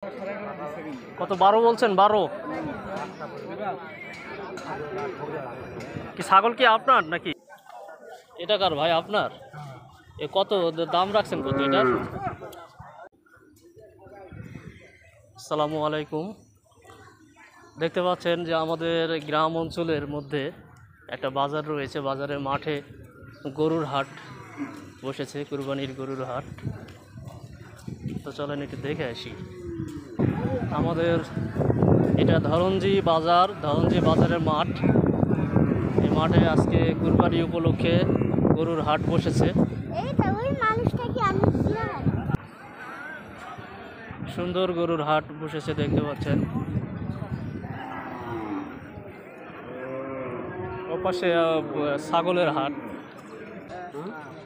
কত 12 বলছেন? 12 কি ছাগল কি আপনার নাকি? এটা কার ভাই আপনার? এ কত দাম রাখছেন কত এটার? আসসালামু আলাইকুম। দেখতে পাচ্ছেন যে আমাদের গ্রাম অঞ্চলের মধ্যে একটা বাজার রয়েছে। বাজারের মাঠে গরুর হাট বসেছে, কুরবানির গরুর হাট। তো চলেন একটু দেখে আসি। আমাদের এটা ধরঞ্জি বাজারের মাঠ। এই মাঠে আজকে কুরবানি উপলক্ষে গরুর হাট বসেছে। সুন্দর গরুর হাট বসেছে দেখতে পাচ্ছেন। ওপাশে ছাগলের হাট।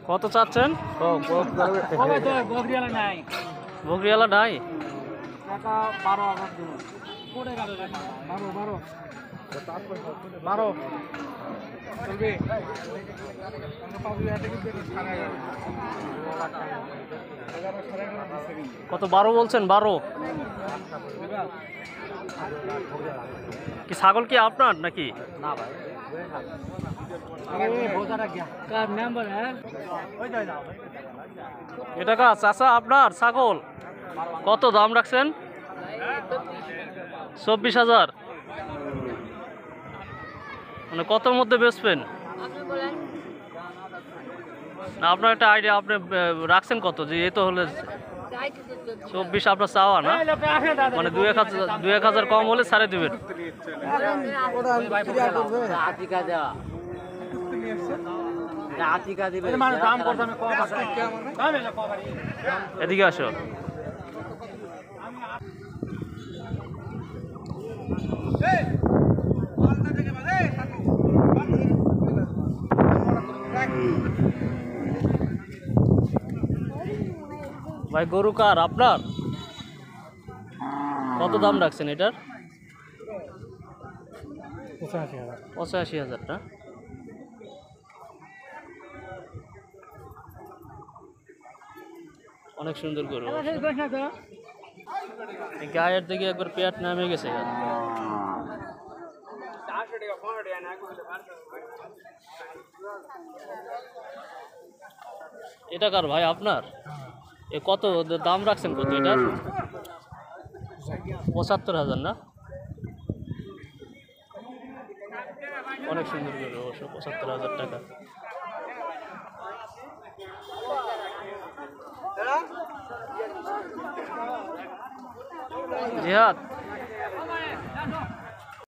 কত চাচ্ছেন? বকরিয়ালা নাই। কত 12 বলছেন? 12 কি ছাগল কি আপনার নাকি? এটা কা চাচা আপনার ছাগল? কত দাম রাখছেন? 24,000। মানে কতর মধ্যে বেচবেন? না আপনার একটা আইডিয়া আপনি রাখছেন কত? যে এ তো হলে 24 আপনার চাওয়া না, মানে 2-1,000 কম হলে ছাড়ে দিবেন। এদিকে আসো। ভাই গরু কার আপনার? কত দাম রাখছেন এটার? 85,000 না? অনেক সুন্দর গরু। গায়ের দিকে একবার পেট নামে গেছে। এটা কার ভাই আপনার? এ কত দাম রাখছেন কত এটার? 75,000 না? অনেক সুন্দর গরু অবশ্য। 75,000 টাকা। জিহাদ